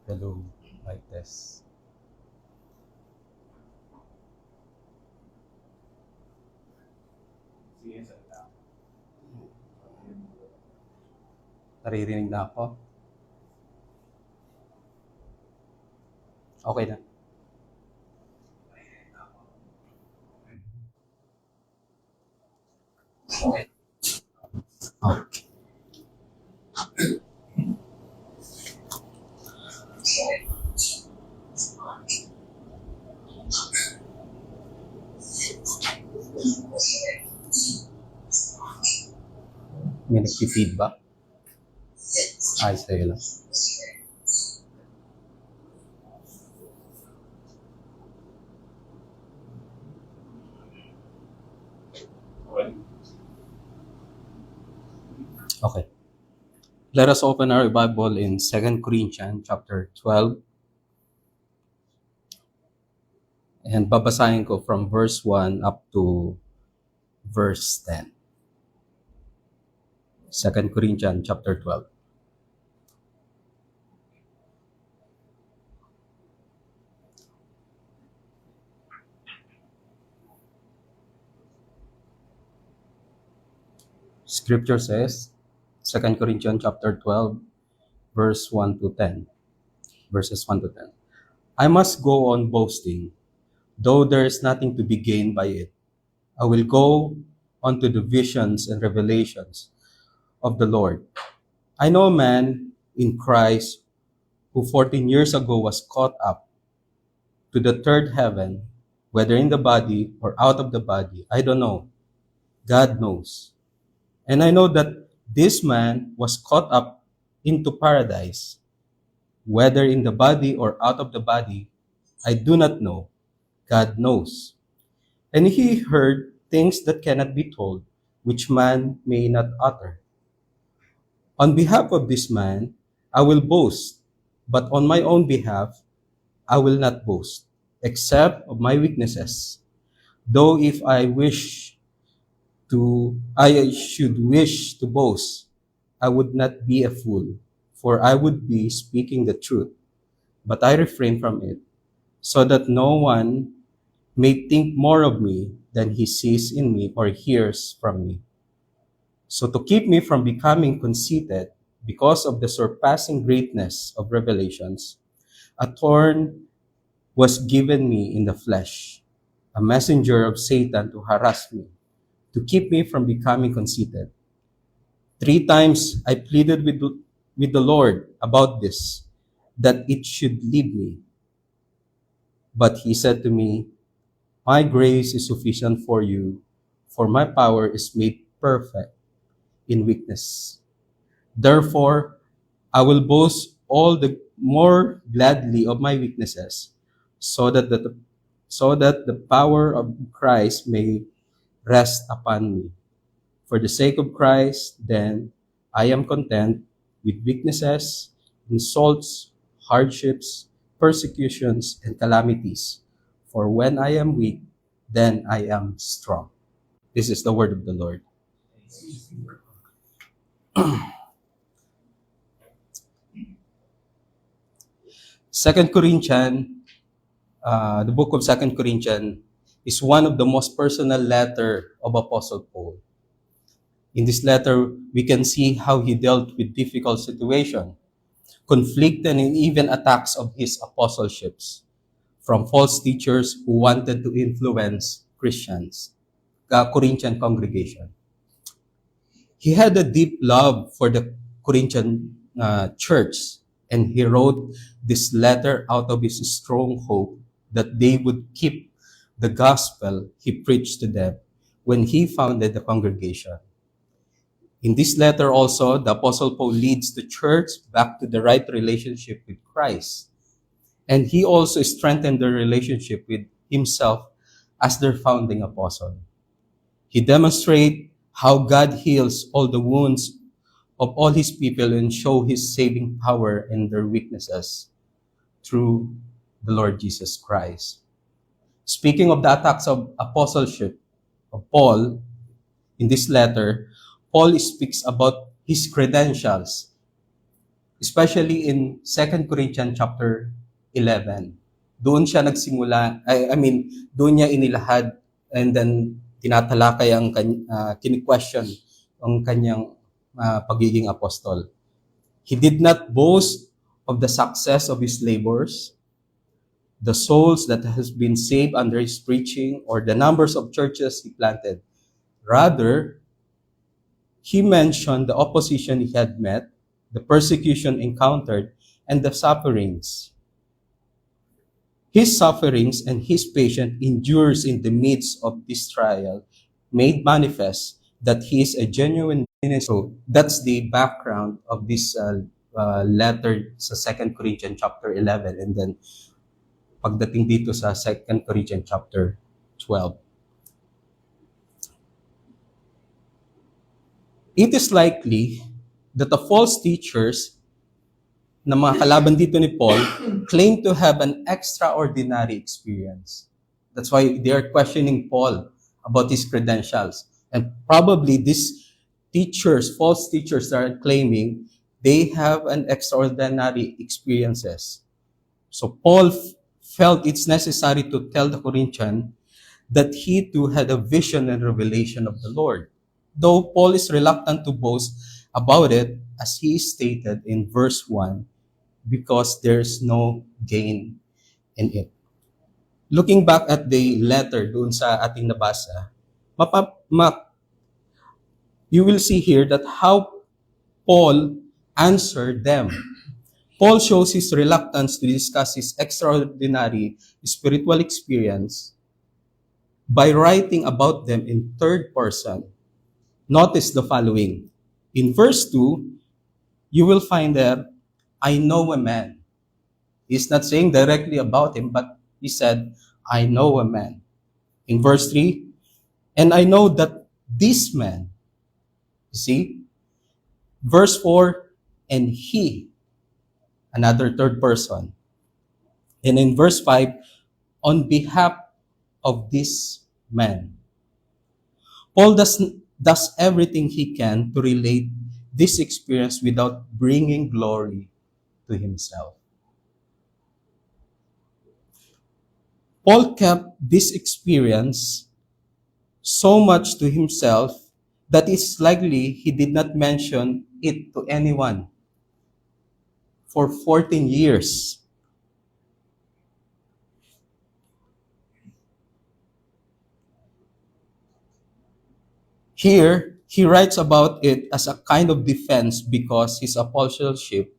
Hello, mic test. Naririnig na ako? Okay na. Okay. May nag-feedback? Ay, sa'yo lang. Okay. Let us open our Bible in 2 Corinthians chapter 12. And babasahin ko from verse 1 up to verse 10. 2 Corinthians chapter 12. Scripture says, 2 Corinthians chapter 12, verse 1 to 10. Verses 1 to 10. I must go on boasting, though there is nothing to be gained by it. I will go on to the visions and revelations of the Lord. I know a man in Christ who 14 years ago was caught up to the third heaven, whether in the body or out of the body, I don't know. God knows. And I know that this man was caught up into paradise, whether in the body or out of the body, I do not know. God knows. And he heard things that cannot be told, which man may not utter. On behalf of this man, I will boast, but on my own behalf, I will not boast, except of my weaknesses. Though if I should wish to boast, I would not be a fool, for I would be speaking the truth. But I refrain from it, so that no one may think more of me than he sees in me or hears from me. So to keep me from becoming conceited because of the surpassing greatness of revelations, a thorn was given me in the flesh, a messenger of Satan to harass me, to keep me from becoming conceited. 3 times I pleaded with the Lord about this, that it should leave me. But he said to me, my grace is sufficient for you, for my power is made perfect in weakness. Therefore, I will boast all the more gladly of my weaknesses, so that the power of Christ may rest upon me. For the sake of Christ, then, I am content with weaknesses, insults, hardships, persecutions, and calamities. For when I am weak, then I am strong. This is the word of the Lord. Second Corinthians, the book of Second Corinthians is one of the most personal letter of Apostle Paul. In this letter, we can see how he dealt with difficult situation, conflict, and even attacks of his apostleships from false teachers who wanted to influence Christians, the Corinthian congregation. He had a deep love for the Corinthian church, and he wrote this letter out of his strong hope that they would keep the gospel he preached to them when he founded the congregation. In this letter also, the Apostle Paul leads the church back to the right relationship with Christ. And he also strengthened their relationship with himself as their founding apostle. He demonstrates how God heals all the wounds of all his people and show his saving power in their weaknesses through the Lord Jesus Christ. Speaking of the attacks of apostleship of Paul, in this letter, Paul speaks about his credentials, especially in 2 Corinthians chapter 11. Doon siya nagsimula, doon niya inilahad and then tinatalakay ang kini-question ang kanyang pagiging apostol. He did not boast of the success of his labors, the souls that has been saved under his preaching, or the numbers of churches he planted. Rather, he mentioned the opposition he had met, the persecution encountered, and the sufferings. His sufferings and his patience endures in the midst of this trial made manifest that he is a genuine minister. So that's the background of this letter sa 2 Corinthians chapter 11, and then pagdating dito sa 2 Corinthians chapter 12. It is likely that the false teachers na mga kalaban dito ni Paul claim to have an extraordinary experience. That's why they are questioning Paul about his credentials. And probably these teachers, false teachers, are claiming they have an extraordinary experiences. So Paul felt it's necessary to tell the Corinthians that he too had a vision and revelation of the Lord. Though Paul is reluctant to boast about it, as he stated in verse 1, because there's no gain in it. Looking back at the letter doon sa ating nabasa, you will see here that how Paul answered them. Paul shows his reluctance to discuss his extraordinary spiritual experience by writing about them in third person. Notice the following. In verse 2, you will find there, I know a man. He's not saying directly about him, but he said, I know a man. In verse 3, and I know that this man, you see? Verse 4, and he, another third person. And in verse 5, on behalf of this man. Paul does everything he can to relate this experience without bringing glory to himself. Paul kept this experience so much to himself that it's likely he did not mention it to anyone for 14 years. Here, he writes about it as a kind of defense because his apostleship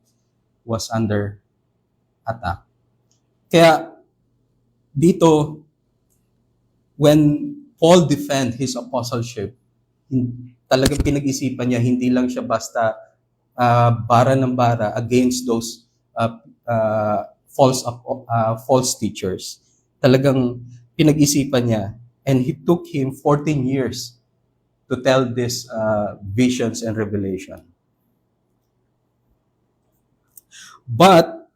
was under attack. Kaya dito, when Paul defend his apostleship, talagang pinag-isipan niya, hindi lang siya basta bara ng bara against those false teachers. Talagang pinag-isipan niya, and he took him 14 years to tell these visions and revelation. But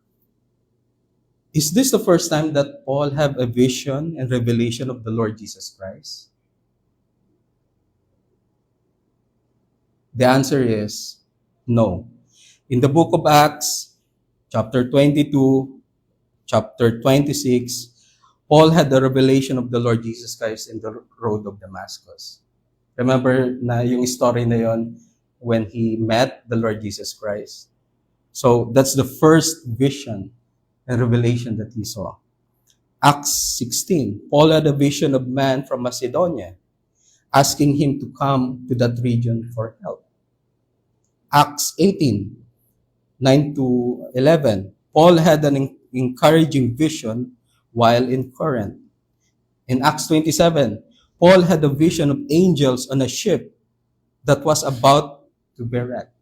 is this the first time that Paul have a vision and revelation of the Lord Jesus Christ? The answer is no. In the book of Acts, chapter 22, chapter 26, Paul had the revelation of the Lord Jesus Christ in the road of Damascus. Remember na yung story na yon when he met the Lord Jesus Christ. So that's the first vision and revelation that he saw. Acts 16, Paul had a vision of man from Macedonia, asking him to come to that region for help. Acts 18, 9 to 11, Paul had an encouraging vision while in Corinth. In Acts 27, Paul had a vision of angels on a ship that was about to be wrecked.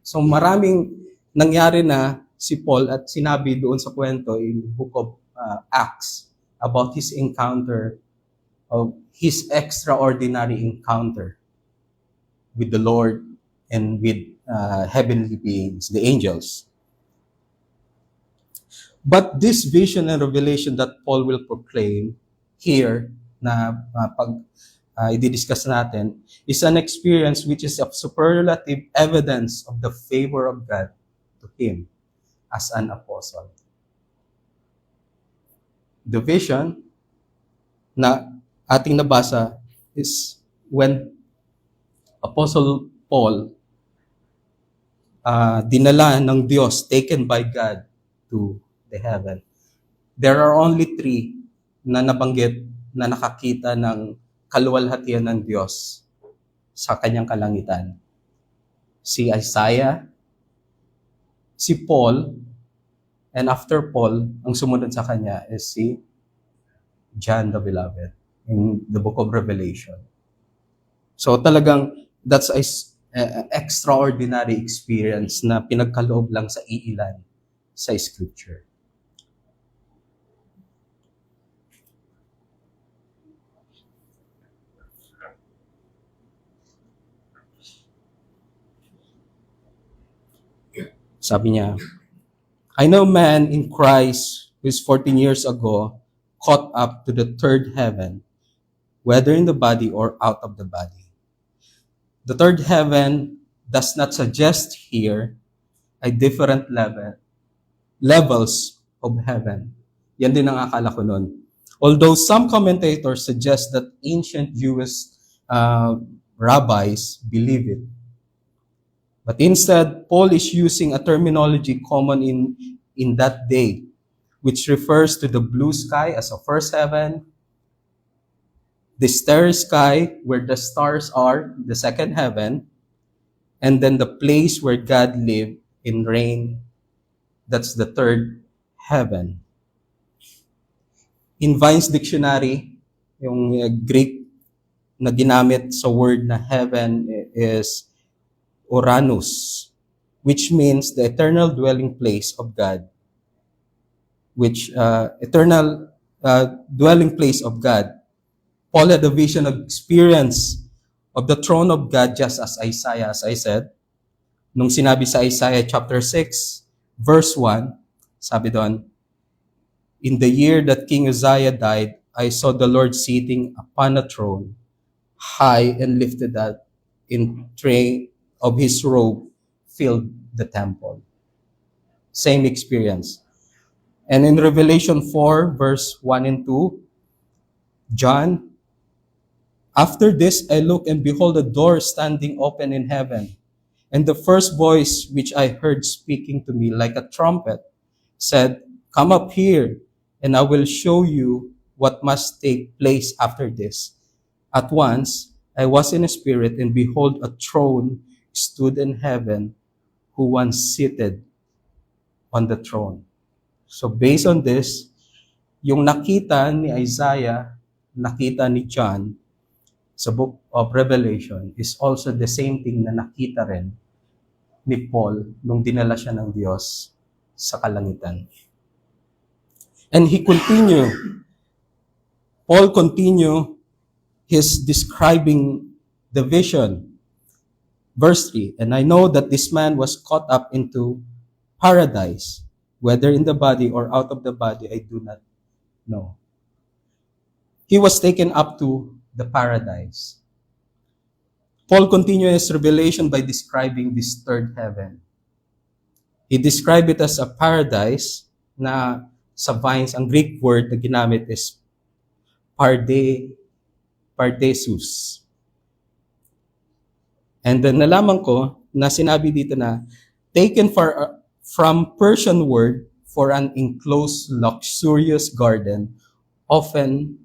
So maraming nangyari na si Paul at sinabi doon sa kwento in the book of Acts about his encounter, of his extraordinary encounter with the Lord and with heavenly beings, the angels. But this vision and revelation that Paul will proclaim here na i-discuss natin is an experience which is of superlative evidence of the favor of God him as an apostle. The vision na ating nabasa is when Apostle Paul dinala ng Diyos, taken by God to the heaven. There are only 3 na nabanggit na nakakita ng kaluwalhatian ng Diyos sa kanyang kalangitan. Si Isaiah, si Paul, and after Paul, ang sumunod sa kanya is si John the Beloved in the book of Revelation. So talagang that's a extraordinary experience na pinagkaloob lang sa iilan sa Scripture. Sabi niya, I know a man in Christ who is 14 years ago caught up to the 3rd heaven, whether in the body or out of the body. The 3rd heaven does not suggest here a different levels of heaven. Yan din ang akala ko nun. Although some commentators suggest that ancient Jewish rabbis believe it. But instead, Paul is using a terminology common in that day, which refers to the blue sky as a first heaven, the starry sky where the stars are, the second heaven, and then the place where God lived in reign, that's the 3rd heaven. In Vine's dictionary, yung Greek na ginamit sa word na heaven is Uranus, which means the eternal dwelling place of God, eternal dwelling place of God. Paul had a vision of experience of the throne of God just as Isaiah, as I said. Nung sinabi sa Isaiah chapter 6, verse 1, sabi doon, in the year that King Uzziah died, I saw the Lord sitting upon a throne, high and lifted up, in train of his robe filled the temple. Same experience. And in Revelation 4, verse 1 and 2, John, after this I looked and behold a door standing open in heaven. And the first voice which I heard speaking to me like a trumpet said, come up here, and I will show you what must take place after this. At once I was in a spirit, and behold, a throne stood in heaven, who was seated on the throne. So based on this, yung nakita ni Isaiah, nakita ni John sa book of Revelation is also the same thing na nakita rin ni Paul nung dinala siya ng Diyos sa kalangitan. And Paul continue his describing the vision. Verse 3, and I know that this man was caught up into paradise, whether in the body or out of the body, I do not know. He was taken up to the paradise. Paul continues his revelation by describing this 3rd heaven. He described it as a paradise na sa Vines, ang Greek word na ginamit is pardesus. And then nalaman ko na sinabi dito na taken from Persian word for an enclosed luxurious garden, often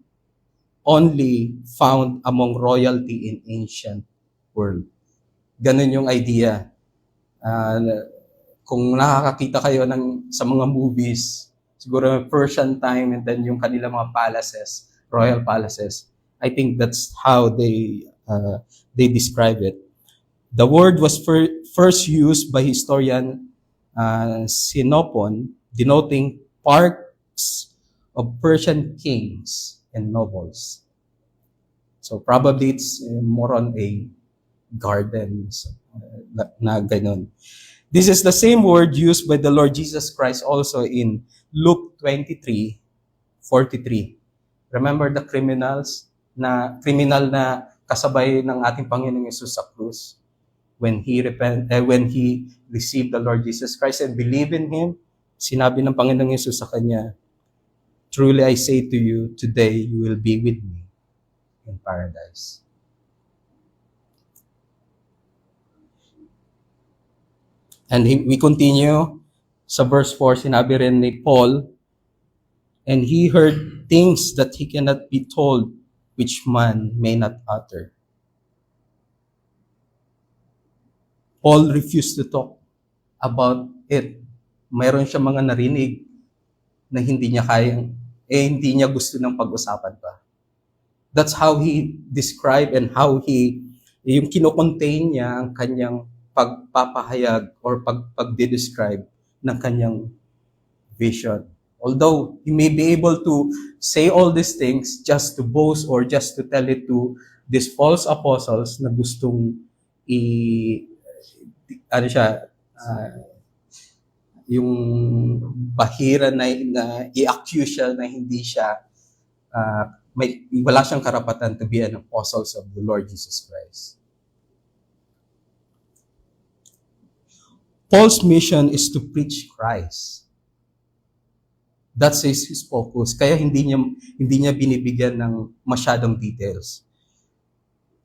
only found among royalty in ancient world. Ganun yung idea. Kung nakakakita kayo sa mga movies, siguro Persian time and then yung kanila mga palaces, royal palaces, I think that's how they describe it. The word was first used by historian Xenophon, denoting parks of Persian kings and nobles. So probably it's more on a garden na ganun. This is the same word used by the Lord Jesus Christ also in Luke 23:43. Remember the criminal na kasabay ng ating Panginoong Yesus sa krus? when he received the Lord Jesus Christ and believed in Him, sinabi ng Panginoong Yesus sa kanya, "Truly I say to you, today you will be with me in paradise." And we continue sa verse 4, sinabi rin ni Paul, "And he heard things that he cannot be told, which man may not utter." Paul refused to talk about it. Mayroon siya mga narinig na hindi niya gusto ng pag-usapan pa. That's how he described and how yung kinocontain niya ang kanyang pagpapahayag or pagde-describe ng kanyang vision. Although he may be able to say all these things just to boast or just to tell it to these false apostles na gustong yung bahira na i-accuse siya na hindi siya wala siyang karapatan to be an apostle of the Lord Jesus Christ. Paul's mission is to preach Christ. That's his focus. Kaya hindi niya binibigyan ng masyadong details.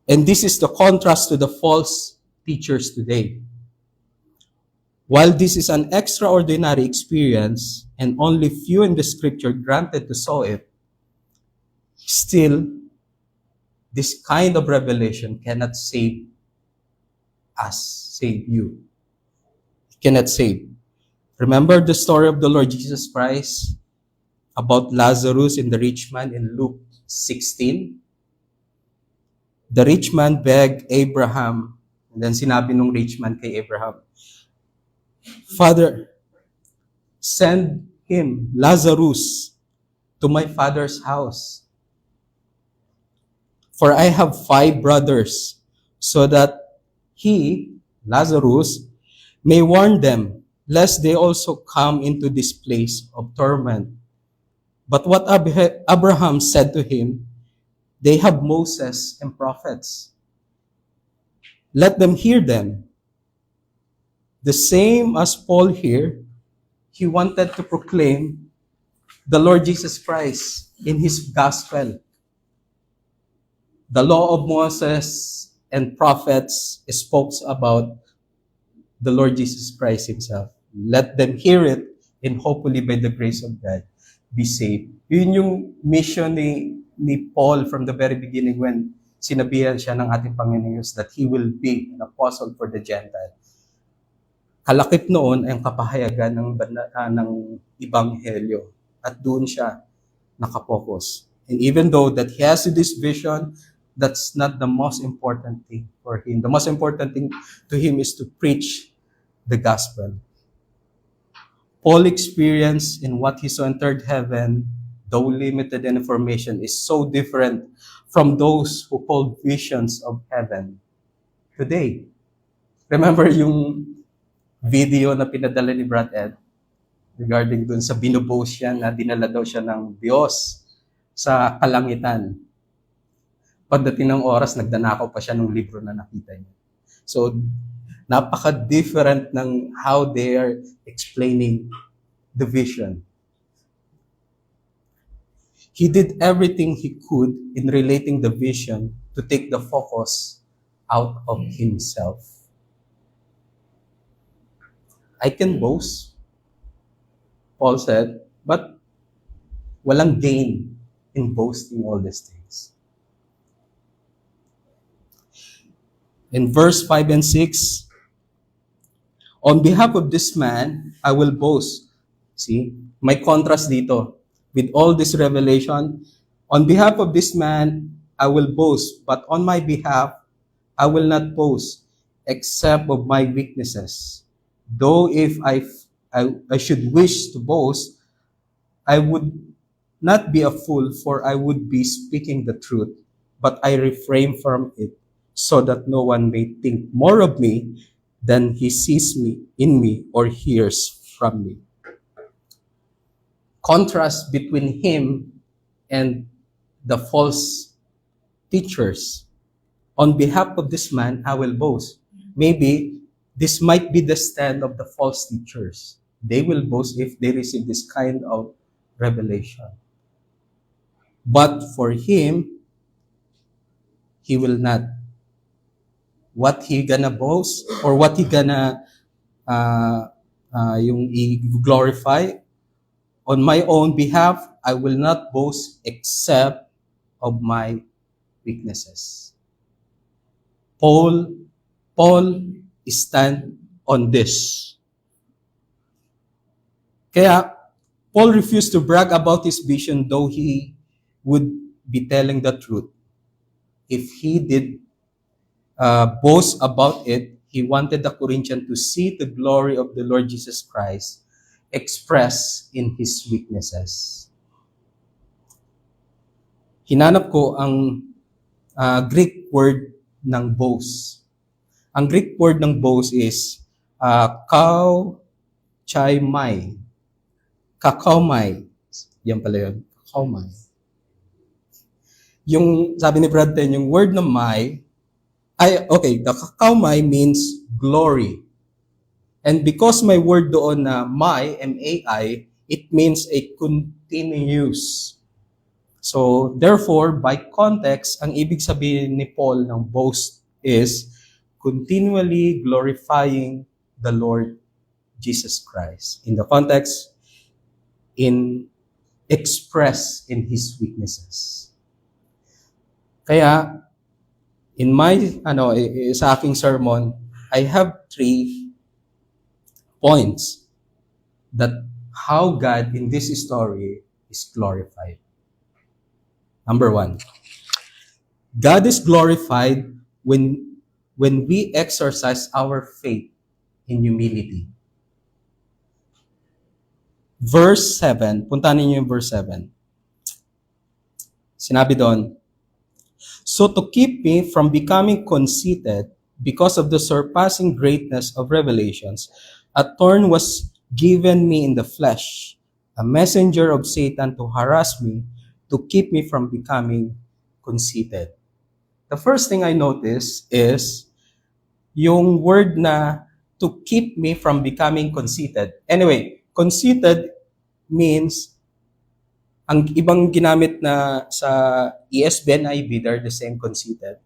And this is the contrast to the false teachers today. While this is an extraordinary experience and only few in the scripture granted to saw it, still, this kind of revelation cannot save you. It cannot save. Remember the story of the Lord Jesus Christ about Lazarus and the rich man in Luke 16? The rich man begged Abraham, and then sinabi nung rich man kay Abraham, "Father, send him, Lazarus, to my father's house. For I have 5 brothers, so that he, Lazarus, may warn them, lest they also come into this place of torment." But what Abraham said to him, "They have Moses and prophets. Let them hear them." The same as Paul here, he wanted to proclaim the Lord Jesus Christ in his gospel. The law of Moses and prophets spoke about the Lord Jesus Christ himself. Let them hear it, and hopefully by the grace of God, be saved. Yun yung mission ni Paul from the very beginning when sinabihan siya ng ating Panginoon that he will be an apostle for the Gentile. Kalakip noon ay ang kapahayagan ng Ebanghelyo. At doon siya nakapokus. And even though that he has this vision, that's not the most important thing for him. The most important thing to him is to preach the gospel. Paul's experience in what he saw in third heaven, though limited in information, is so different from those who call visions of heaven today. Remember yung video na pinadala ni Brad Ed regarding dun sa binuboast siya na dinala daw siya ng Diyos sa kalangitan. Pagdating ng oras, nagdanakaw pa siya ng libro na nakita niya. So, napaka-different ng how they are explaining the vision. He did everything he could in relating the vision to take the focus out of himself. I can boast, Paul said, but walang gain in boasting all these things. In verse 5 and 6, on behalf of this man, I will boast. See, may contrast dito. With all this revelation, on behalf of this man, I will boast. But on my behalf, I will not boast, except of my weaknesses. Though if I should wish to boast, I would not be a fool, for I would be speaking the truth. But I refrain from it, so that no one may think more of me than he sees me in me or hears from me. Contrast between him and the false teachers. On behalf of this man, I will boast. maybe this might be the stand of the false teachers. They will boast if they receive this kind of revelation. But for him, he will not. What he gonna boast or what he gonna yung i-glorify on my own behalf, I will not boast except of my weaknesses. Paul stand on this. Kaya Paul refused to brag about his vision, though he would be telling the truth. If he did boast about it, he wanted the Corinthians to see the glory of the Lord Jesus Christ expressed in his weaknesses. Hinanap ko ang Greek word ng boast. Ang Greek word ng boast is kauchaimai. Kakaumai. Yan pala yun. Kakaumai. Yung, sabi ni Brad Ten, yung word na may, the kakaumai means glory. And because my word doon na may, M-A-I, it means a continuous. So, therefore, by context, ang ibig sabihin ni Paul ng boast is continually glorifying the Lord Jesus Christ. In the context, in express in his weaknesses. Kaya, in my, sa aking sermon, I have 3 points that how God in this story is glorified. Number 1, God is glorified when we exercise our faith in humility. Verse 7, puntahan niyo yung verse 7. Sinabi doon, so to keep me from becoming conceited because of the surpassing greatness of revelations, a thorn was given me in the flesh, a messenger of Satan to harass me, to keep me from becoming conceited. The first thing I notice is yung word na to keep me from becoming conceited. Anyway, conceited means, ang ibang ginamit na sa ESV and NIV, they're the same, conceited.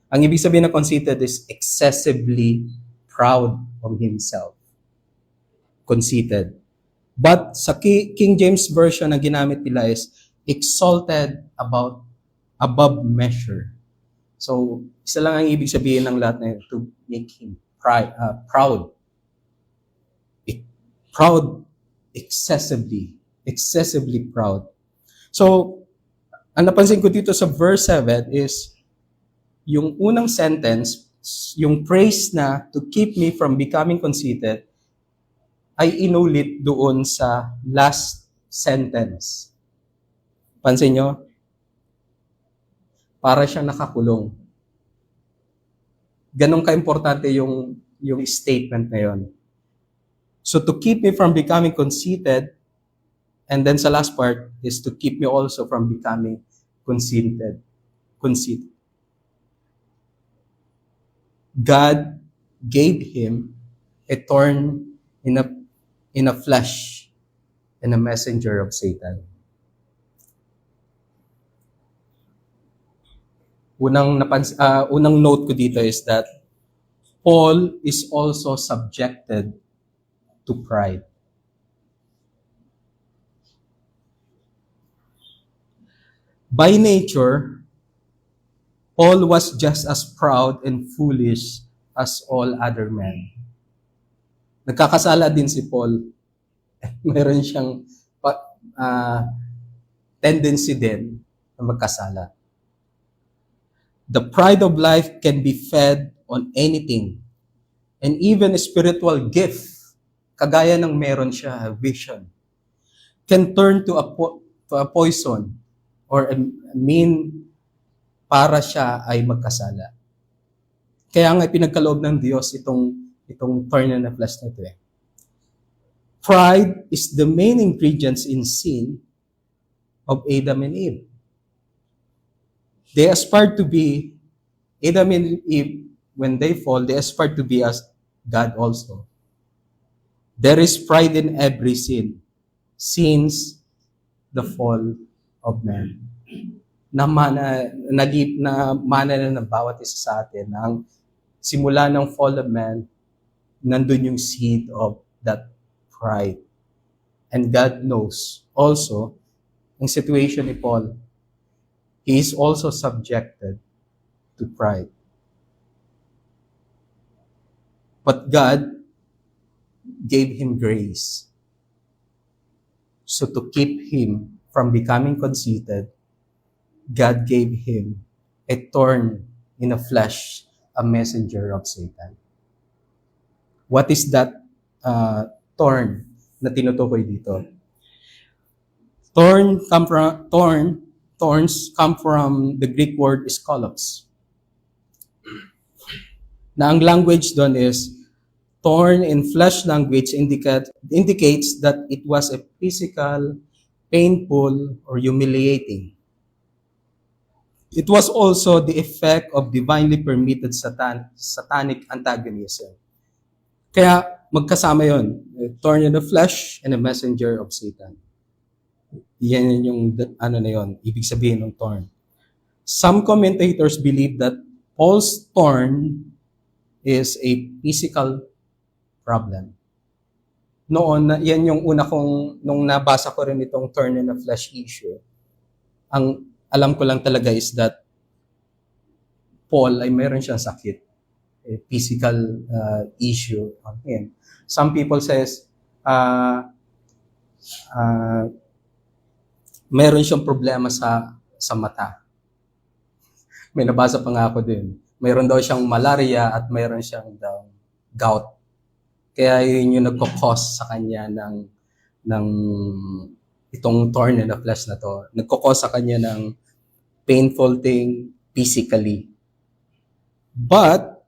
Ang ibig sabihin na conceited is excessively proud of himself. Conceited. But sa King James Version na ginamit nila is exalted above measure. So, isa lang ang ibig sabihin ng lahat na yun, to make him proud. Proud, excessively proud. So, ang napansin ko dito sa verse 7 is, yung unang sentence, yung praise na to keep me from becoming conceited, ay inulit doon sa last sentence. Pansin nyo? Para siyang nakakulong. Ganun ka-importante yung statement na yun. So to keep me from becoming conceited, and then sa last part is to keep me also from becoming conceited. God gave him a thorn in a flesh and a messenger of Satan. Unang note ko dito is that Paul is also subjected to pride. By nature, Paul was just as proud and foolish as all other men. Nagkakasala din si Paul. Meron siyang tendency din na magkasala. The pride of life can be fed on anything. And even a spiritual gift, kagaya ng meron siya, vision, can turn to a poison or a mean para siya ay magkasala. Kaya nga pinagkaloob ng Diyos itong thorn in the flesh na ito eh. Pride is the main ingredients in sin of Adam and Eve. They aspired to be, Adam and Eve when they fall, they aspire to be as God also. There is pride in every sin since the fall of man. Na mana na ng bawat isa sa atin na ang simula ng fall of man, nandun yung seed of that pride. And God knows also, ang situation ni Paul, he is also subjected to pride. But God gave him grace. So to keep him from becoming conceited, God gave him a thorn in the flesh, a messenger of Satan. What is that thorn na tinutukoy dito? Thorns come from the Greek word skolos. Na ang language doon is, thorn in flesh language indicates that it was a physical, painful, or humiliating. It was also the effect of divinely permitted satanic antagonism. Kaya magkasama yon, a thorn in the flesh and a messenger of Satan. Yan yung ibig sabihin ng thorn. Some commentators believe that Paul's thorn is a physical problem. Noon, yan yung una kong, nung nabasa ko rin itong thorn in the flesh issue, ang alam ko lang talaga is that Paul ay mayroon siyang sakit, a physical issue on him. Some people says, mayroon siyang problema sa mata. May nabasa pa nga ako din. Mayroon daw siyang malaria at mayroon siyang gout. Kaya yun yung nagkakos sa kanya ng itong thorn in the flesh na to. Nagkakos sa kanya ng painful thing physically. But,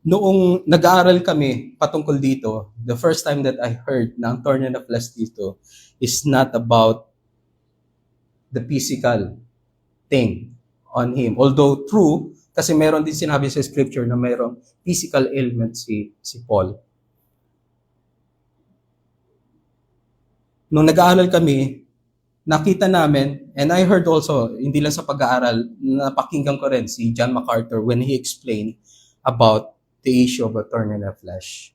noong nag-aaral kami patungkol dito, the first time that I heard na ang thorn in the flesh dito is not about the physical thing on him. Although true, kasi meron din sinabi sa scripture na mayroong physical ailment si Paul. Nung nag-aaral kami, nakita namin, and I heard also, hindi lang sa pag-aaral, napakinggan ko rin si John MacArthur when he explained about the issue of a thorn in the flesh.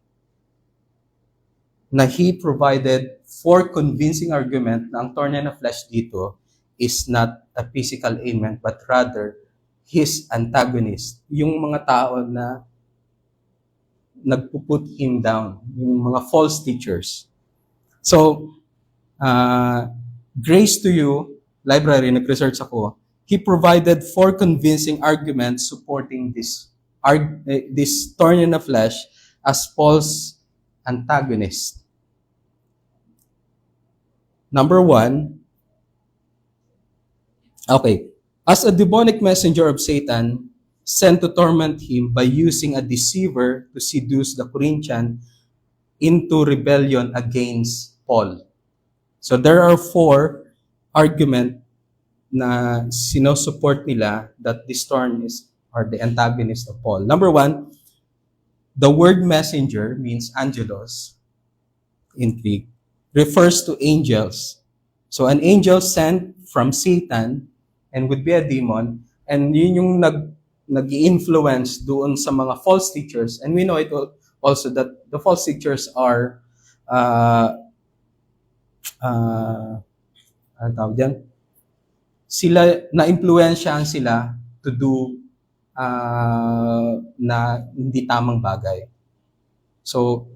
Na he provided 4 convincing argument na ang thorn in the flesh dito is not a physical ailment, but rather his antagonist. Yung mga tao na nagpuput him down, yung mga false teachers. So, grace to you, library, nag-research ako, he provided 4 convincing arguments supporting this thorn in the flesh as Paul's antagonist. Number 1, as a demonic messenger of Satan, sent to torment him by using a deceiver to seduce the Corinthian into rebellion against Paul. So there are 4 arguments na sinusupport nila that this thorn is or the antagonist of Paul. Number 1, the word messenger means angelos in Greek, refers to angels. So an angel sent from Satan and would be a demon, and yun yung nag-influence doon sa mga false teachers. And we know it also that the false teachers are ano tawag diyan? Sila na-impluwensyahan sila to do na hindi tamang bagay. So,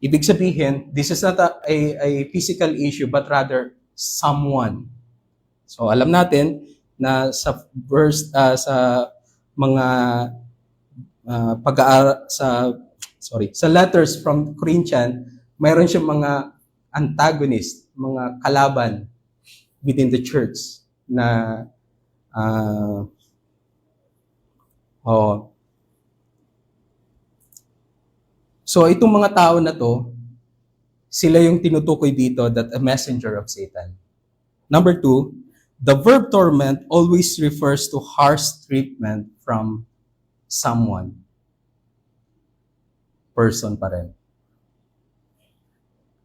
ibig sabihin, this is not a physical issue, but rather someone. So, alam natin na sa verse, sa mga sa letters from Corinthian, mayroon siyang mga antagonist, mga kalaban within the church na So, itong mga tao na to, sila yung tinutukoy dito that a messenger of Satan. Number 2, The verb torment always refers to harsh treatment from someone. Person pa rin.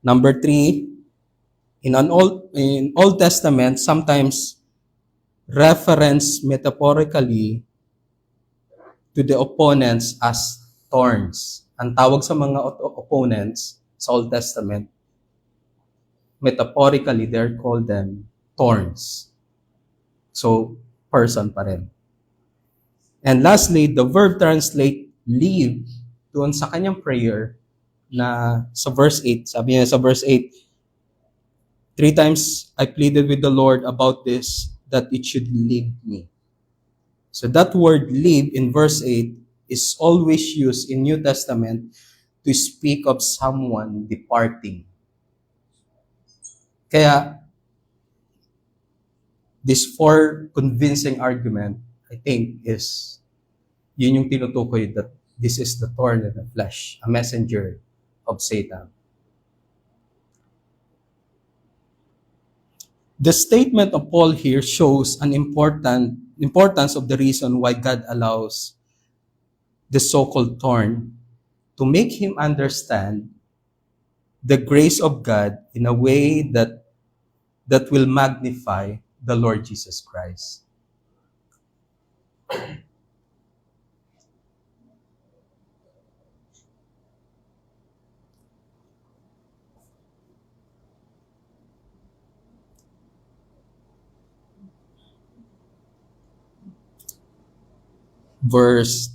Number 3, in Old Testament, sometimes reference metaphorically to the opponents as thorns. Ang tawag sa mga opponents sa Old Testament, metaphorically, they're called them thorns. So, person pa rin. And lastly, the verb translate leave doon sa kanyang prayer na sa verse 8. Sabi niya sa verse 8, 3 times I pleaded with the Lord about this, that it should leave me. So that word leave in verse 8 is always used in New Testament to speak of someone departing. Kaya, this 4 convincing argument, I think, is yun yung tinutukoy that this is the thorn in the flesh, a messenger of Satan. The statement of Paul here shows an importance of the reason why God allows the so-called thorn to make him understand the grace of God in a way that will magnify the Lord Jesus Christ. Verse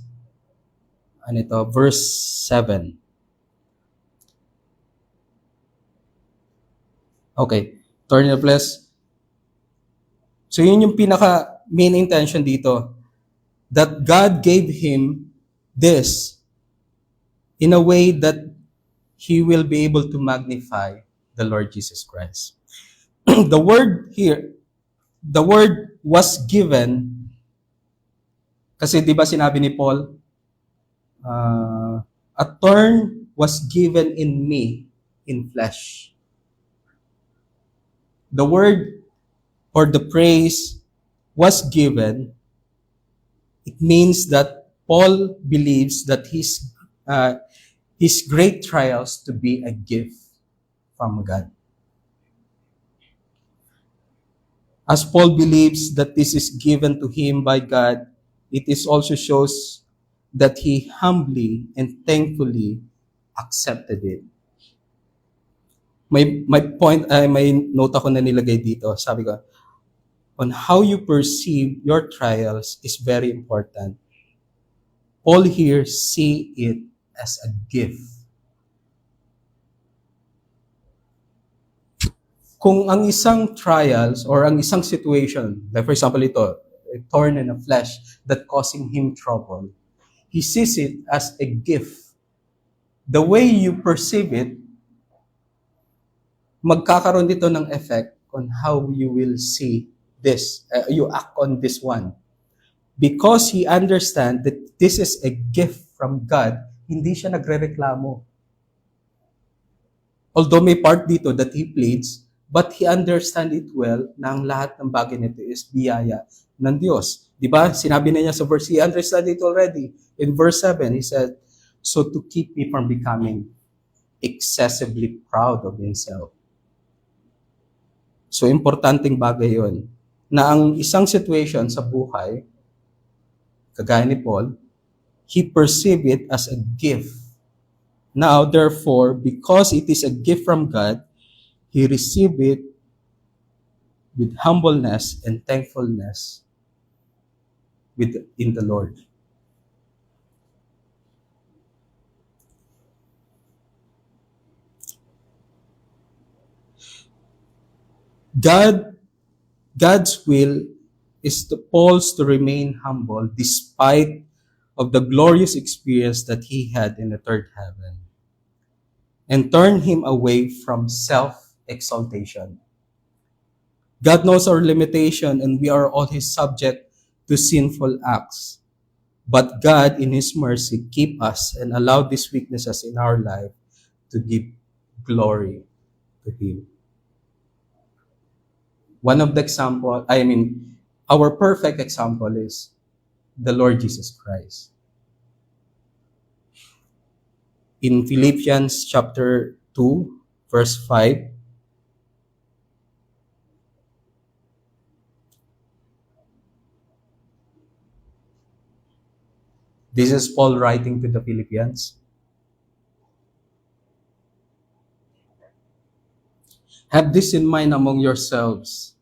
7. Okay, thorn in the flesh. So yun yung pinaka main intention dito, that God gave him this in a way that he will be able to magnify the Lord Jesus Christ. The word here, the word was given, kasi di ba sinabi ni Paul, a thorn was given in me in flesh. The word or the praise was given. It means that Paul believes that his great trials to be a gift from God. As Paul believes that this is given to him by God, it is also shows that he humbly and thankfully accepted it. May note ako na nilagay dito. Sabi ko, on how you perceive your trials is very important. Paul here see it as a gift. Kung ang isang trials or ang isang situation, like for example ito, a thorn in the flesh that causing him trouble, he sees it as a gift. The way you perceive it, magkakaroon dito ng effect on how you will see this, you act on this one. Because he understands that this is a gift from God, hindi siya nagrereklamo. Although may part dito that he pleads, but he understands it well na ang lahat ng bagay nito is biyaya ng Diyos. Di ba? Sinabi na niya sa verse, he understands it already. In verse 7, he said, so to keep me from becoming excessively proud of himself. So, importanteng bagay yon na ang isang situation sa buhay, kagaya ni Paul, he perceived it as a gift. Now, therefore, because it is a gift from God, he received it with humbleness and thankfulness in the Lord. God's will is to Paul's to remain humble despite of the glorious experience that he had in the third heaven, and turn him away from self-exaltation. God knows our limitation and we are all his subject to sinful acts. But God in his mercy keep us and allow these weaknesses in our life to give glory to him. One of the example, our perfect example is the Lord Jesus Christ. In Philippians chapter 2, verse 5, this is Paul writing to the Philippians. Have this in mind among yourselves,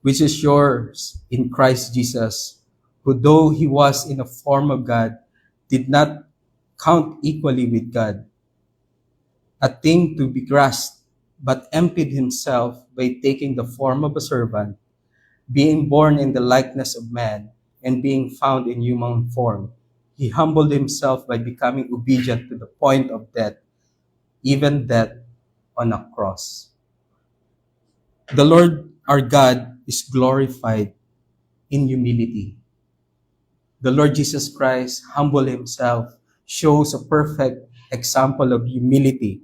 which is yours in Christ Jesus, who though he was in the form of God, did not count equally with God a thing to be grasped, but emptied himself by taking the form of a servant, being born in the likeness of man, and being found in human form. He humbled himself by becoming obedient to the point of death, even death on a cross. The Lord our God is glorified in humility. The Lord Jesus Christ humbled himself, shows a perfect example of humility.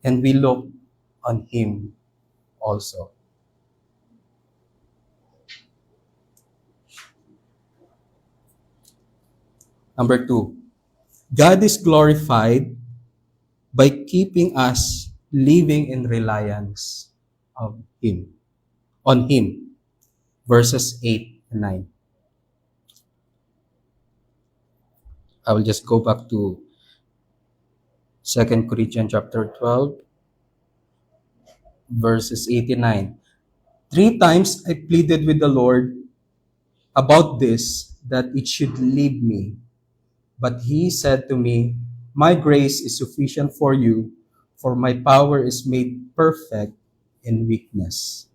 And we look on him also. Number 2, God is glorified by keeping us living in reliance of him, on him. Verses 8 and 9. I will just go back to 2 Corinthians chapter 12, verses 8 and 9. 3 times I pleaded with the Lord about this, that it should leave me. But he said to me, my grace is sufficient for you, for my power is made perfect in weakness.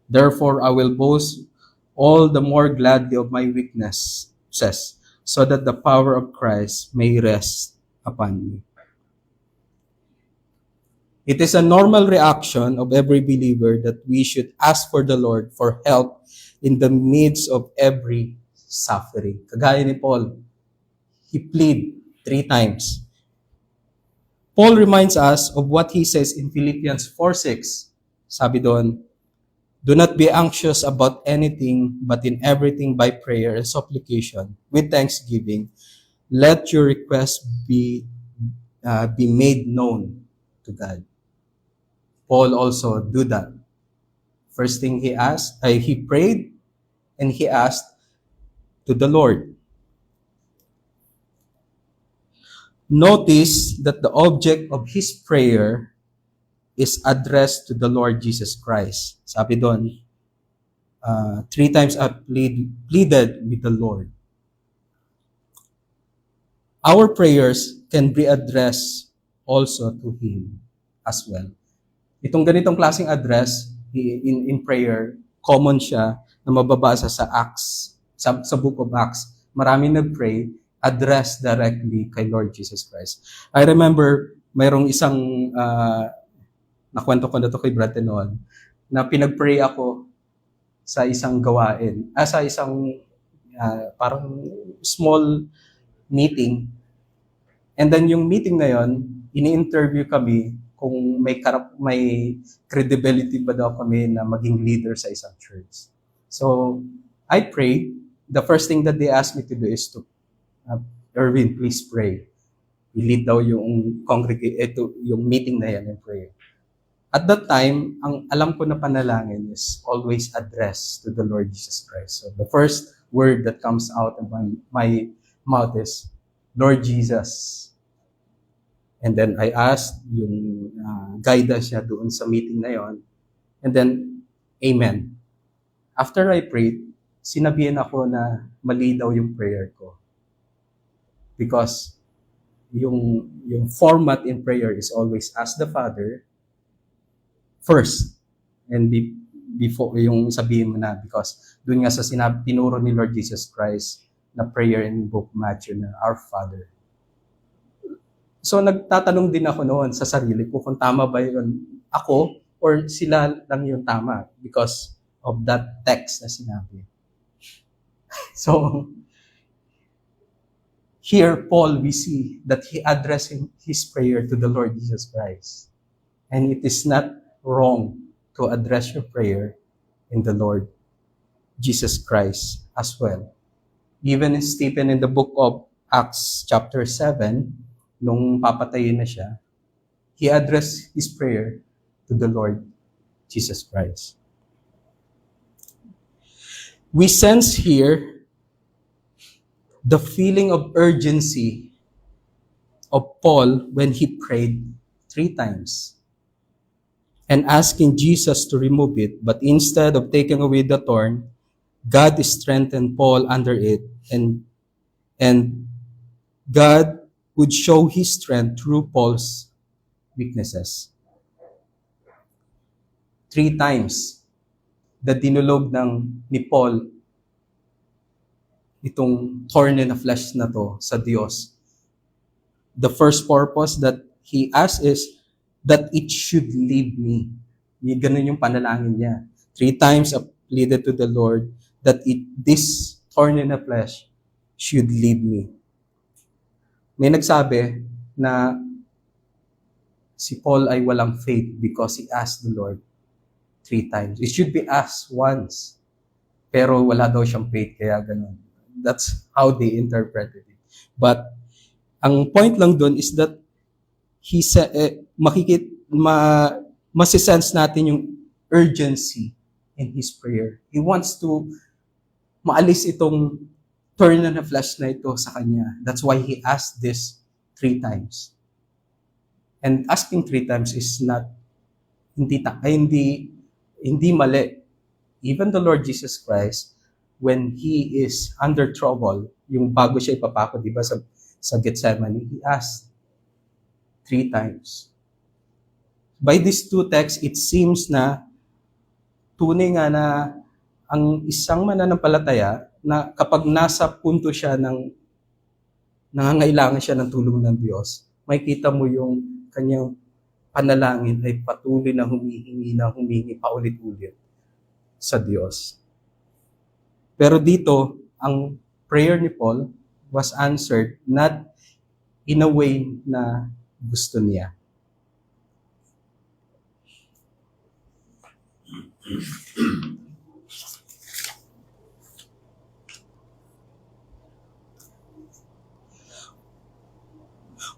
Therefore I will boast all the more gladly of my weaknesses, so that the power of Christ may rest upon me. It is a normal reaction of every believer that we should ask for the Lord for help in the midst of every suffering. Kagaya ni Paul, he plead 3 times. Paul reminds us of what he says in Philippians 4:6. Sabi doon, do not be anxious about anything, but in everything by prayer and supplication, with thanksgiving, let your requests be made known to God. Paul also do that. First thing he prayed and he asked to the Lord. Notice that the object of his prayer is addressed to the Lord Jesus Christ. Sabi doon, 3 times I pleaded with the Lord. Our prayers can be addressed also to him as well. Itong ganitong klaseng address in prayer, common siya na mababasa sa Acts, sa book of Acts. Marami nag-pray, address directly kay Lord Jesus Christ. I remember mayroong isang nakwento ko na to kay Brad noon, na pinag-pray ako sa isang gawain, sa isang parang small meeting. And then yung meeting na yon, ini-interview kami kung may credibility ba daw kami na maging leader sa isang church. So, I prayed. The first thing that they asked me to do is to, Erwin, please pray. I-lead daw yung yung meeting na yan in prayer. At that time, ang alam ko na panalangin is always addressed to the Lord Jesus Christ. So, the first word that comes out of my mouth is, Lord Jesus. And then I asked yung guidance niya doon sa meeting na yon. And then, Amen. After I prayed, sinabihan ako na mali daw yung prayer ko. Because yung format in prayer is always ask the Father first. And before yung sabihin mo na, because doon nga sa tinuro ni Lord Jesus Christ na prayer in book Matthew na Our Father. So nagtatanong din ako noon sa sarili ko kung tama ba yun ako or sila lang yung tama because of that text na sinabi. So, Here, Paul, we see that he addressed his prayer to the Lord Jesus Christ. And it is not wrong to address your prayer in the Lord Jesus Christ as well. Even Stephen in the book of Acts chapter 7, nung papatayin na siya, he addressed his prayer to the Lord Jesus Christ. We sense here the feeling of urgency of Paul when he prayed 3 times and asking Jesus to remove it, but instead of taking away the thorn, God strengthened Paul under it, and God would show his strength through Paul's weaknesses. 3 times na dinulog ni Paul itong thorn in the flesh na to sa Diyos. The first purpose that he asked is that it should leave me. Ganun yung panalangin niya. 3 times I pleaded to the Lord that this thorn in the flesh should leave me. May nagsabi na si Paul ay walang faith because he asked the Lord 3 times. It should be asked once. Pero wala daw siyang faith, kaya ganun. That's how they interpreted it. But ang point lang dun is that he said, masisense natin yung urgency in his prayer. He wants to maalis itong thorn in the flesh na ito sa kanya. That's why he asked this 3 times. And asking 3 times is not, hindi mali. Even the Lord Jesus Christ, when he is under trouble, yung bago siya ipapako, di ba, sa Gethsemane, he asked 3 times. By these 2 texts, it seems na tunay nga na ang isang mananampalataya na kapag nasa punto siya ng nangangailangan siya ng tulong ng Diyos, makikita mo yung kanyang panalangin ay patuloy na humihingi paulit-ulit sa Diyos. Pero dito, ang prayer ni Paul was answered not in a way na gusto niya.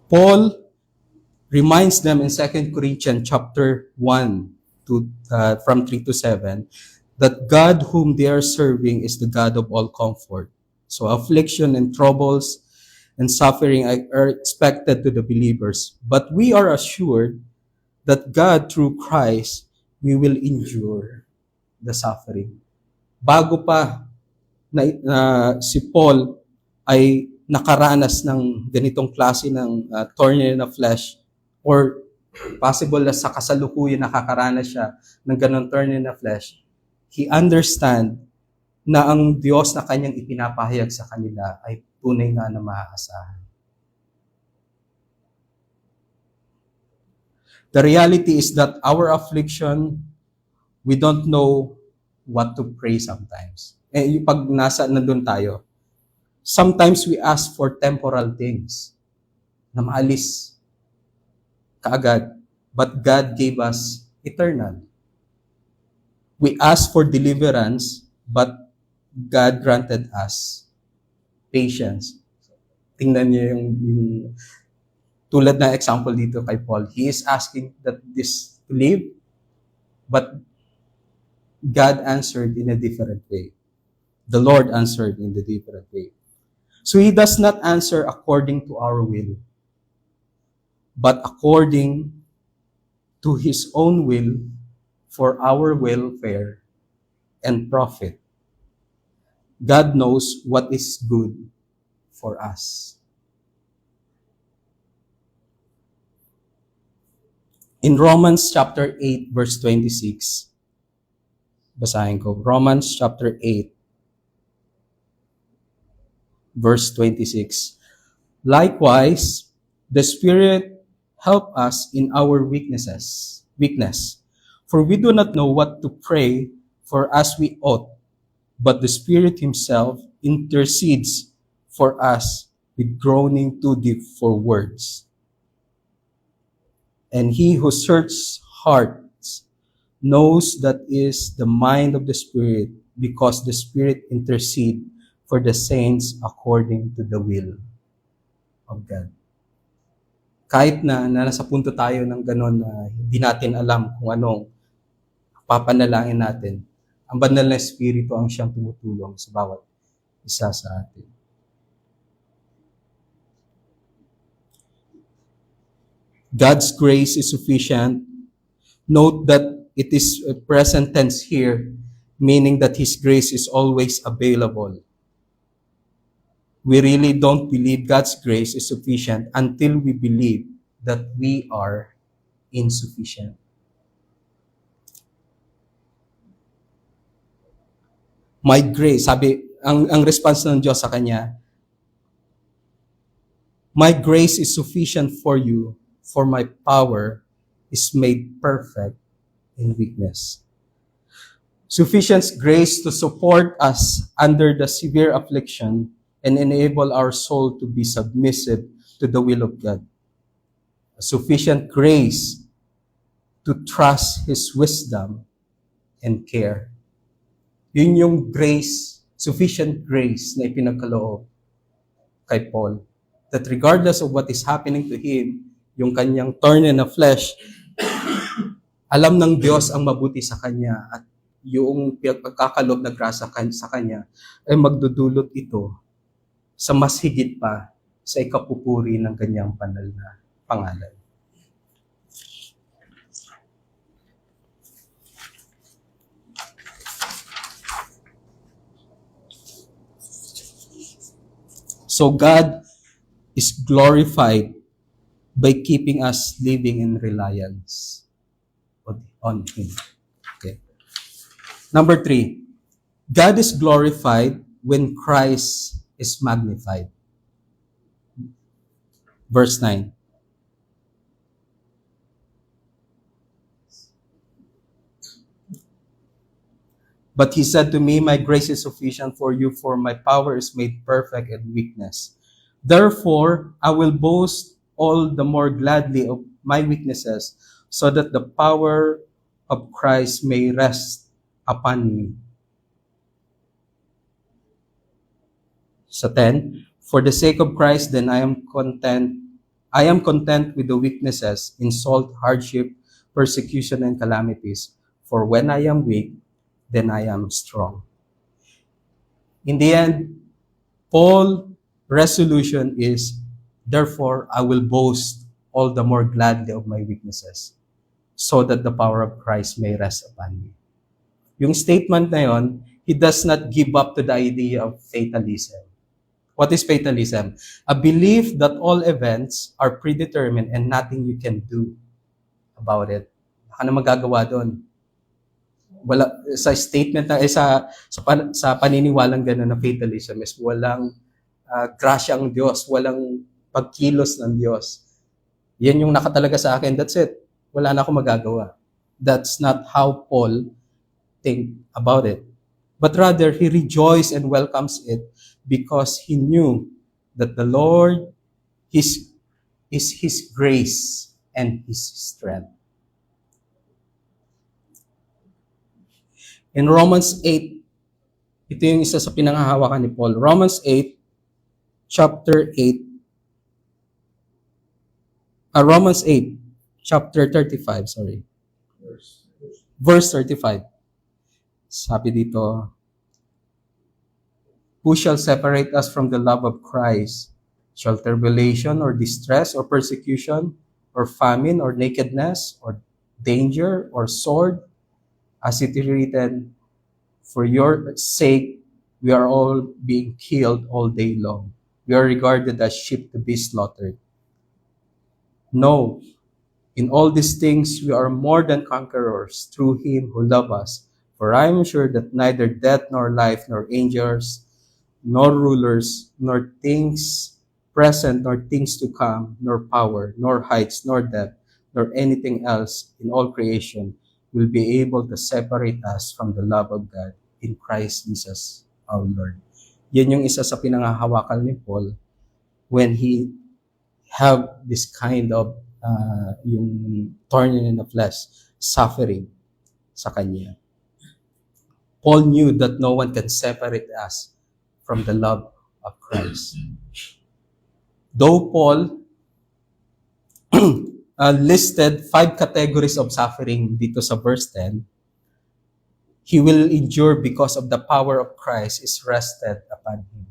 Paul reminds them in 2 Corinthians chapter 1 from 3 to 7 that God whom they are serving is the God of all comfort. So affliction and troubles and suffering are expected to the believers. But we are assured that God through Christ, we will endure the suffering. Bago pa si Paul ay nakaranas ng ganitong klase ng thorn in the flesh, or possible na sa kasalukuyan nakakaranas siya ng ganong thorn in the flesh, he understand na ang Diyos na kanyang ipinapahayag sa kanila ay tunay nga na maaasahan. The reality is that our affliction, we don't know what to pray sometimes. Pag nandun tayo, sometimes we ask for temporal things na maalis kaagad. But God gave us eternal. We ask for deliverance, but God granted us patience. Tingnan niyo yung tulad na example dito kay Paul. He is asking that this to live, but God answered in a different way. The Lord answered in a different way. So He does not answer according to our will, but according to His own will for our welfare and profit. God knows what is good for us. In Romans chapter 8, verse 26, basahin ko. Romans chapter 8, verse 26. Likewise, the Spirit help us in our weakness. For we do not know what to pray for as we ought, but the Spirit Himself intercedes for us with groaning too deep for words. And he who searches hearts knows that is the mind of the Spirit, because the Spirit intercedes for the saints according to the will of God. Kahit na nasa punto tayo ng gano'n na hindi natin alam kung anong papanalangin natin, ang banal na Espiritu ang siyang tumutulong sa bawat isa sa atin. God's grace is sufficient. Note that it is a present tense here, meaning that His grace is always available. We really don't believe God's grace is sufficient until we believe that we are insufficient. My grace, sabi, ang response ng Diyos sa kanya, my grace is sufficient for you, for my power is made perfect in weakness. Sufficient grace to support us under the severe affliction and enable our soul to be submissive to the will of God. Sufficient grace to trust His wisdom and care. Yun yung grace, sufficient grace na ipinagkaloob kay Paul. That regardless of what is happening to him, yung kanyang thorn in the flesh, alam ng Diyos ang mabuti sa kanya at yung pagkakalob na grasa sa kanya ay magdudulot ito sa mas higit pa sa ikapupuri ng kanyang banal na pangalan. So God is glorified by keeping us living in reliance on Him. Okay. Number 3, God is glorified when Christ is magnified. Verse 9. But He said to me, my grace is sufficient for you, for my power is made perfect in weakness. Therefore, I will boast all the more gladly of my weaknesses, so that the power of Christ may rest upon me. Sa 10, for the sake of Christ, then I am content with the weaknesses, insult, hardship, persecution, and calamities. For when I am weak, then I am strong. In the end, Paul's resolution is, therefore, I will boast all the more gladly of my weaknesses, so that the power of Christ may rest upon me. Yung statement na yon, he does not give up to the idea of fatalism. What is fatalism? A belief that all events are predetermined and nothing you can do about it. Ano magagawa doon? Wala, sa statement na, sa paniniwalang gano'n na fatalism is walang grasya ang Diyos, walang pagkilos ng Diyos. Yan yung nakatalaga sa akin, that's it. Wala na akong magagawa. That's not how Paul think about it. But rather, he rejoiced and welcomes it because he knew that the Lord is His grace and His strength. In Romans 8, ito yung isa sa pinanghahawakan ni Paul. Romans 8, chapter 8, Romans 8, chapter 35, sorry. Verse 35. Sabi dito, who shall separate us from the love of Christ? Shall tribulation or distress or persecution or famine or nakedness or danger or sword? As it is written, for your sake we are all being killed all day long. We are regarded as sheep to be slaughtered. No, in all these things we are more than conquerors through Him who loved us. For I am sure that neither death nor life nor angels nor rulers nor things present nor things to come nor power nor heights nor depth nor anything else in all creation will be able to separate us from the love of God in Christ Jesus our Lord. Yan yung isa sa pinangahawakan ni Paul when he have this kind of yung thorn in the flesh, suffering sa kanya. Paul knew that no one can separate us from the love of Christ. Though Paul listed 5 categories of suffering dito sa verse 10, he will endure because of the power of Christ is rested upon him.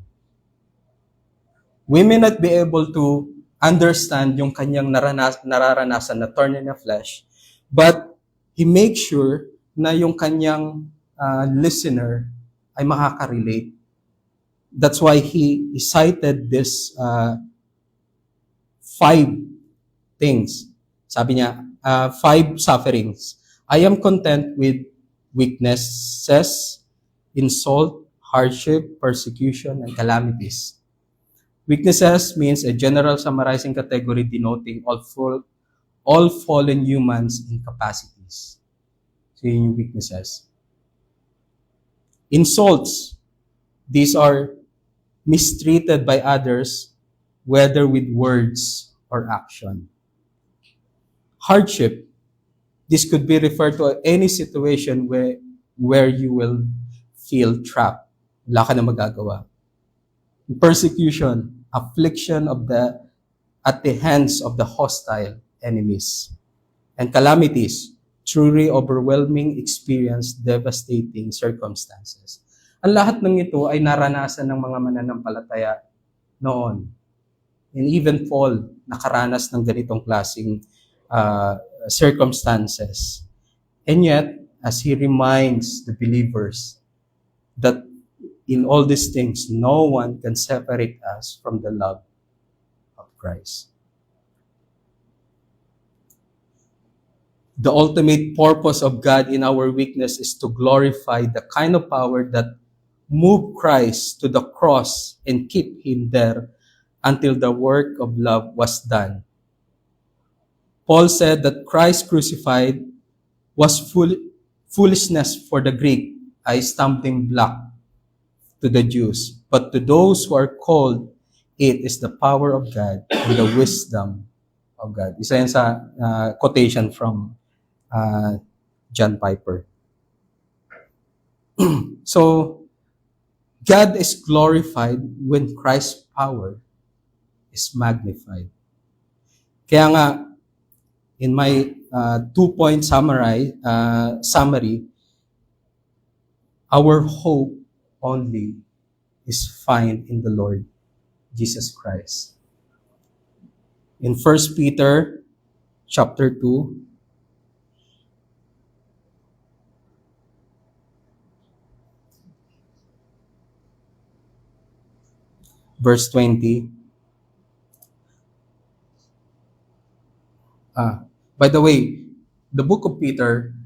We may not be able to understand yung kanyang nararanasan na thorn in the flesh, but he makes sure na yung kanyang listener ay makaka-relate. That's why he cited this 5 things. Sabi niya, 5 sufferings. I am content with weaknesses, insult, hardship, persecution, and calamities. Weaknesses means a general summarizing category denoting all fallen humans' incapacities. So yun yung weaknesses. Insults. These are mistreated by others, whether with words or action. Hardship. This could be referred to any situation where you will feel trapped. Wala ka na magagawa. Persecution. Affliction at the hands of the hostile enemies. And calamities, truly overwhelming experience, devastating circumstances. Ang lahat ng ito ay naranasan ng mga mananampalataya noon. And even Paul nakaranas ng ganitong klaseng circumstances. And yet, as he reminds the believers that in all these things, no one can separate us from the love of Christ. The ultimate purpose of God in our weakness is to glorify the kind of power that moved Christ to the cross and keep him there until the work of love was done. Paul said that Christ crucified was foolishness for the Greek, a stumbling block to the Jews, but to those who are called, it is the power of God and the wisdom of God. Isa yan sa quotation from John Piper. So, God is glorified when Christ's power is magnified. Kaya nga, in my 2-point summary, our hope only is found in the Lord Jesus Christ. In 1 Peter chapter 2, verse 20. By the way, the book of Peter,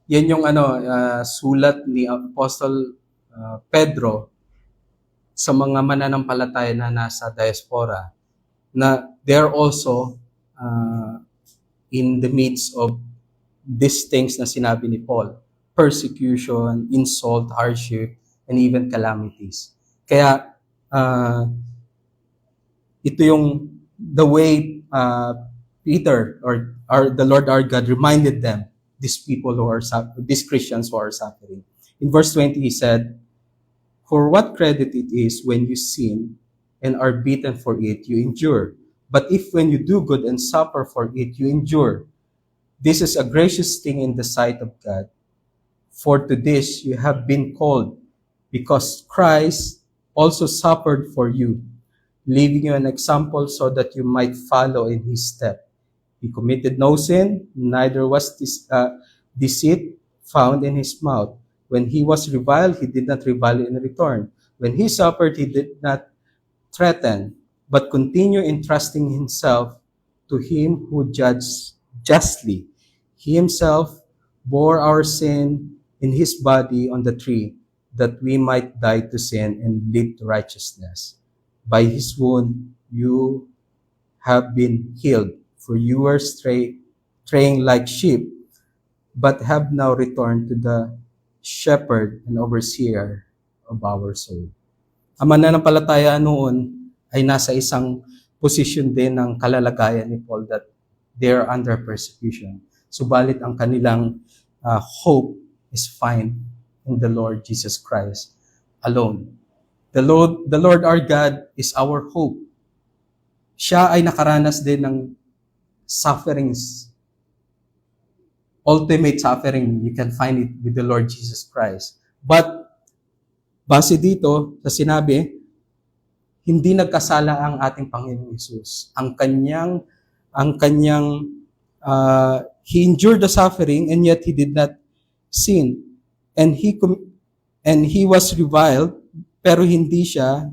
yan yung sulat ni Apostle Pedro sa mga mananampalataya na nasa diaspora, na they're also in the midst of these things na sinabi ni Paul: persecution, insult, hardship, and even calamities. Kaya ito yung the way Peter or the Lord our God reminded them, these Christians who are suffering. In verse 20, he said, "For what credit it is when you sin and are beaten for it, you endure. But if when you do good and suffer for it, you endure, this is a gracious thing in the sight of God. For to this you have been called, because Christ also suffered for you, leaving you an example so that you might follow in his step. He committed no sin, neither was deceit found in his mouth. When he was reviled, he did not revile in return. When he suffered, he did not threaten, but continued entrusting himself to him who judges justly. He himself bore our sin in his body on the tree, that we might die to sin and live to righteousness. By his wound you have been healed, for you were straying like sheep, but have now returned to the shepherd and overseer of our soul." Ang mananampalataya noon ay nasa isang position din ng kalalagayan ni Paul that they are under persecution. Subalit ang kanilang hope is found in the Lord Jesus Christ alone. The Lord our God is our hope. Siya ay nakaranas din ng sufferings. Ultimate suffering, you can find it with the Lord Jesus Christ. But, base dito sa sinabi, hindi nagkasala ang ating Panginoong Hesus. He endured the suffering and yet he did not sin. And he was reviled, pero he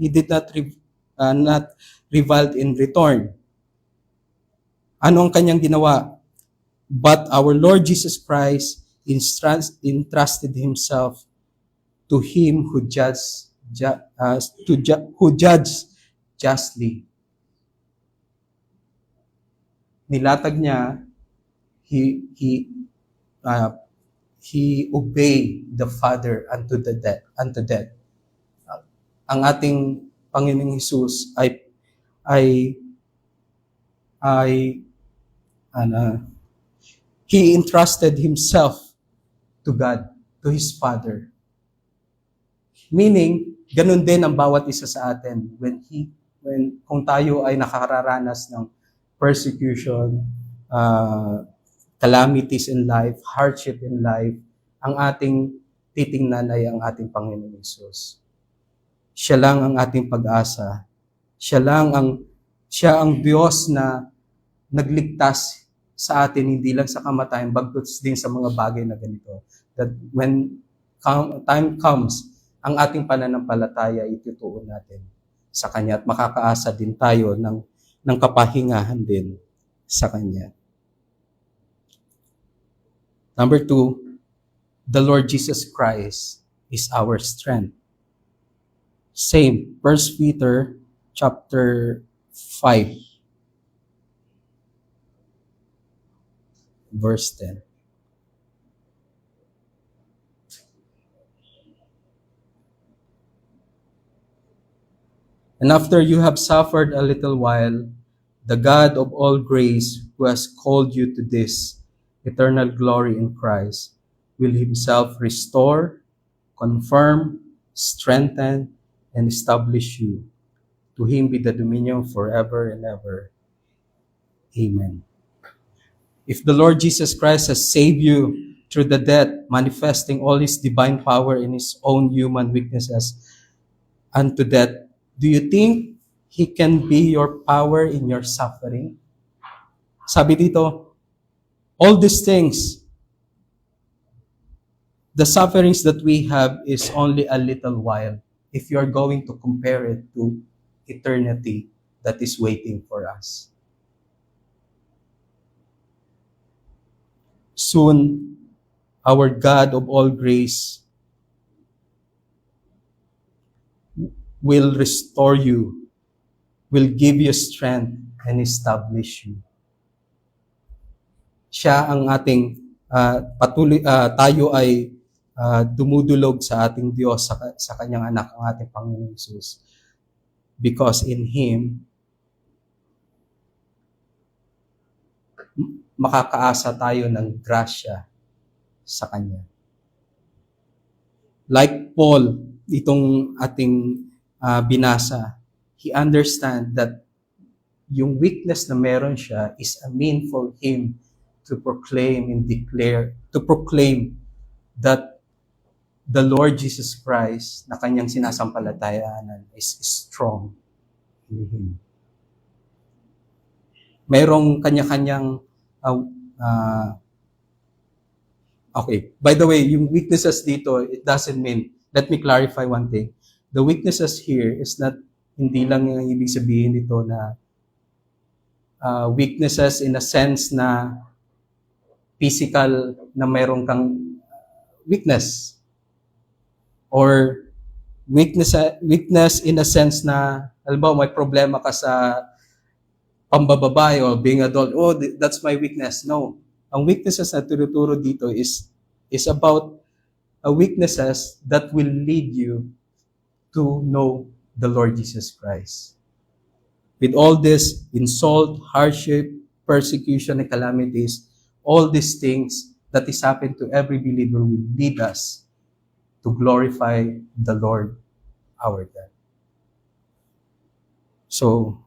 did not reviled in return. Ano ang kanyang ginawa? But our Lord Jesus Christ entrusted himself to him who judges justly. Nilatag niya, he obeyed the Father unto death. Ang ating Panginoong Hesus he entrusted himself to God, to his Father. Meaning, ganun din ang bawat isa sa atin kung tayo ay nakararanas ng persecution, calamities in life, hardship in life, ang ating titingnan ay ang ating Panginoong Hesus. Siya lang ang ating pag-asa. Siya ang Diyos na nagligtas sa atin, hindi lang sa kamatayan, bagkus din sa mga bagay na ganito. That when time comes, ang ating pananampalataya itutuon natin sa Kanya at makakaasa din tayo ng kapahingahan din sa Kanya. Number 2, the Lord Jesus Christ is our strength. Same, 1 Peter chapter 5. Verse 10. And after you have suffered a little while, the God of all grace, who has called you to this eternal glory in Christ, will himself restore, confirm, strengthen, and establish you. To him be the dominion forever and ever. Amen. If the Lord Jesus Christ has saved you through the death, manifesting all His divine power in His own human weaknesses unto death, do you think He can be your power in your suffering? Sabi dito, all these things, the sufferings that we have is only a little while if you are going to compare it to eternity that is waiting for us. Soon, our God of all grace will restore you, will give you strength, and establish you. Siya ang ating tayo ay dumudulog sa ating Diyos, sa Kanyang anak, ang ating Panginoong Hesus. Because in Him, makakaasa tayo ng grasya sa Kanya. Like Paul, itong ating binasa, he understand that yung weakness na meron siya is a mean for him to proclaim and to proclaim that the Lord Jesus Christ na kanyang sinasampalatayanan is strong in Him. Merong kanya-kanyang okay. By the way, yung weaknesses dito, it doesn't mean, let me clarify one thing. The weaknesses here is not, hindi lang yung ibig sabihin dito na weaknesses in a sense na physical na mayroon kang weakness. Or weakness in a sense na, halimbawa may problema ka sa pambababae or being adult, that's my weakness. No. Ang weaknesses na tinuturo dito is about that will lead you to know the Lord Jesus Christ. With all this insult, hardship, persecution, and calamities, all these things that is happening to every believer will lead us to glorify the Lord our God. So,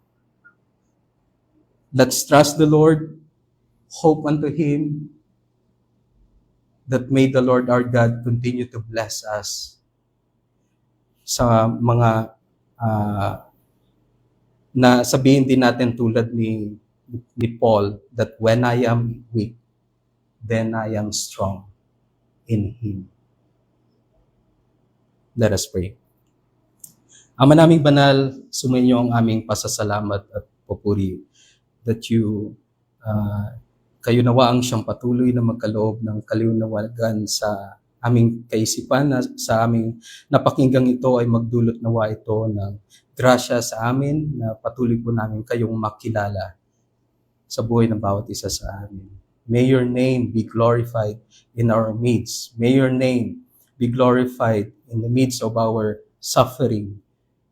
let's trust the Lord, hope unto Him, that may the Lord our God continue to bless us sa mga na sabihin din natin tulad ni Paul, that when I am weak, then I am strong in Him. Let us pray. Ama naming banal, sumainyo ang aming pasasalamat at papuri that kayo nawa ang siyang patuloy na magkaloob ng kaliwanawagan sa aming kaisipan, na sa aming napakinggang ito ay magdulot nawa ito ng grasya sa amin, na patuloy po namin kayong makilala sa buhay ng bawat isa sa amin. May your name be glorified in our midst. May your name be glorified in the midst of our suffering,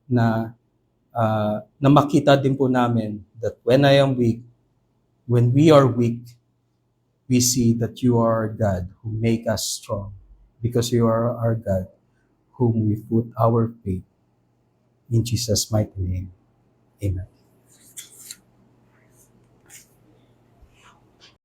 na makita din po namin that when we are weak, we see that you are our God who make us strong, because you are our God whom we put our faith. In Jesus' mighty name, amen.